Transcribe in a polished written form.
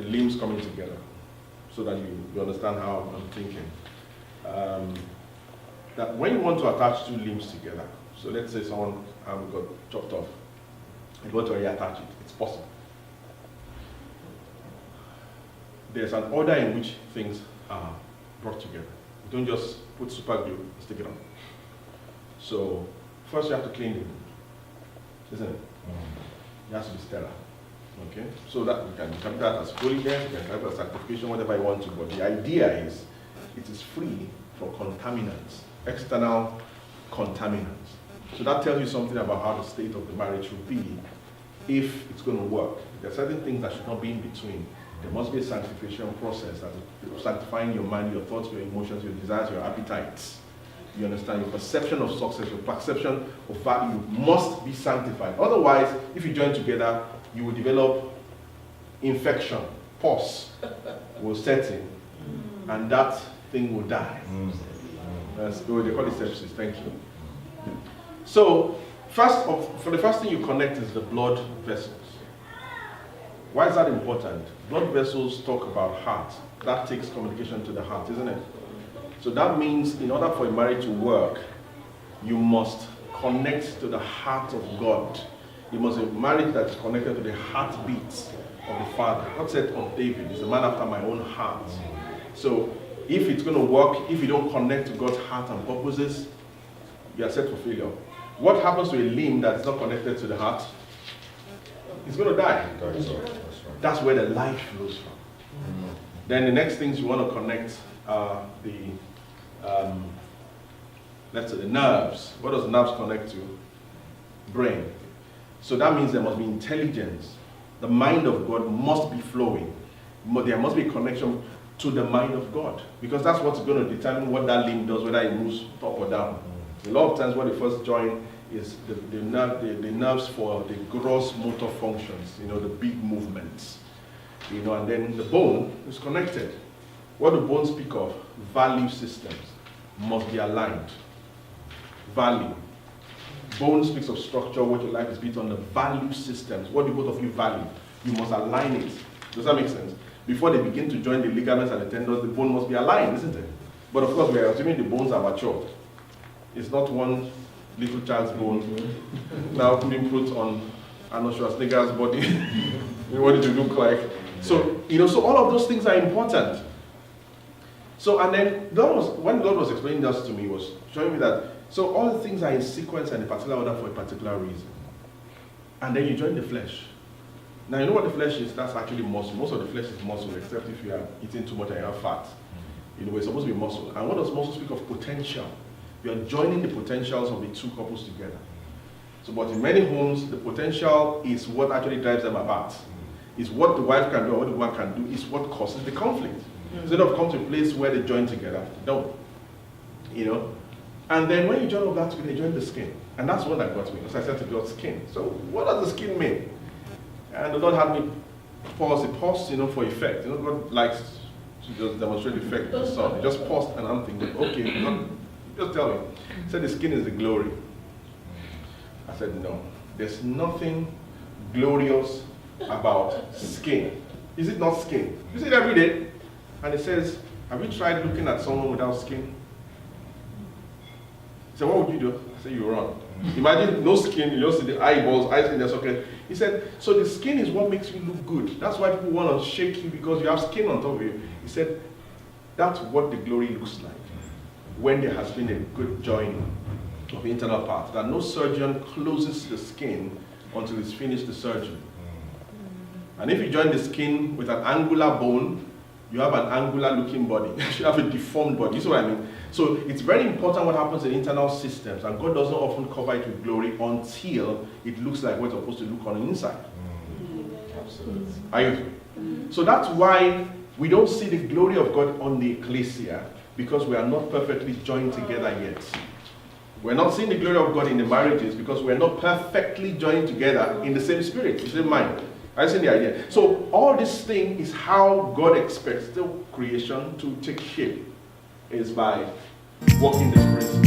limbs coming together, so that you understand how I'm thinking. That when you want to attach two limbs together, so let's say someone got chopped off, you want to reattach it, it's possible. There's an order in which things are brought together. You don't just put super glue and stick it on. So first you have to clean the wound, isn't it? It has to be sterile. Okay? So that you can do that as holiness, you can do that as sanctification, whatever you want to, but the idea is it is free from contaminants, external contaminants. So that tells you something about how the state of the marriage should be if it's going to work. There are certain things that should not be in between. There must be a sanctification process that is sanctifying your mind, your thoughts, your emotions, your desires, your appetites. You understand? Your perception of success, your perception of value must be sanctified. Otherwise, if you join together, you will develop infection, pus will set in, and that thing will die. They call it sepsis. Thank you. So, for the first thing you connect is the blood vessels. Why is that important? Blood vessels talk about heart. That takes communication to the heart, isn't it? So that means in order for a marriage to work, you must connect to the heart of God. You must have a marriage that is connected to the heartbeats of the Father. God said of David, he's a man after my own heart. So if it's going to work, if you don't connect to God's heart and purposes, you are set for failure. What happens to a limb that is not connected to the heart? It's going to die. That's where the life flows from. Then the next things you want to connect are let's say the nerves. What does nerves connect to? Brain. So that means there must be intelligence. The mind of God must be flowing. There must be a connection to the mind of God, because that's what's going to determine what that limb does, whether it moves up or down. A lot of times what they first join is the nerves for the gross motor functions, the big movements. And then the bone is connected. What do bones speak of? Value systems must be aligned. Value. Bone speaks of structure, what your life is built on. The value systems. What do both of you value? You must align it. Does that make sense? Before they begin to join the ligaments and the tendons, the bone must be aligned, isn't it? But of course, we are assuming the bones are mature. It's not one little child's bone now being put on Arnold Schwarzenegger's body. What did it look like? So, so all of those things are important. So, and then when God was explaining this to me, was showing me that, so all the things are in sequence and in particular order for a particular reason. And then you join the flesh. Now, you know what the flesh is? That's actually muscle. Most of the flesh is muscle, except if you are eating too much and you have fat. It's supposed to be muscle. And what does muscle speak of? Potential. You are joining the potentials of the two couples together. So, but in many homes, the potential is what actually drives them apart. It's what the wife can do or what the woman can do is what causes the conflict. Instead of come to a place where they join together, don't. And then when you join all that together, you join the skin. And that's what that got me, because I said to God, skin. So what does the skin mean? And the Lord had me pause. It paused, for effect. God likes to just demonstrate effect to the sun. He just paused and I'm thinking, okay, God, just tell me. He said the skin is the glory. I said, no. There's nothing glorious about skin. Is it not skin? You see it every day. And it says, have you tried looking at someone without skin? He said, what would you do? I said, you run. Imagine no skin, you just see the eyeballs, eyes in their socket. He said, so the skin is what makes you look good. That's why people want to shake you, because you have skin on top of you. He said, that's what the glory looks like when there has been a good joining of the internal parts. That no surgeon closes the skin until he's finished the surgery. And if you join the skin with an angular bone, you have an angular looking body. You have a deformed body. You see what I mean? So it's very important what happens in internal systems, and God doesn't often cover it with glory until it looks like what it's supposed to look on the inside. Absolutely. Are you with me? So that's why we don't see the glory of God on the ecclesia, because we are not perfectly joined together yet. We're not seeing the glory of God in the marriages because we're not perfectly joined together in the same spirit, the same mind. I see the idea. So all this thing is how God expects the creation to take shape, is by walking this principle.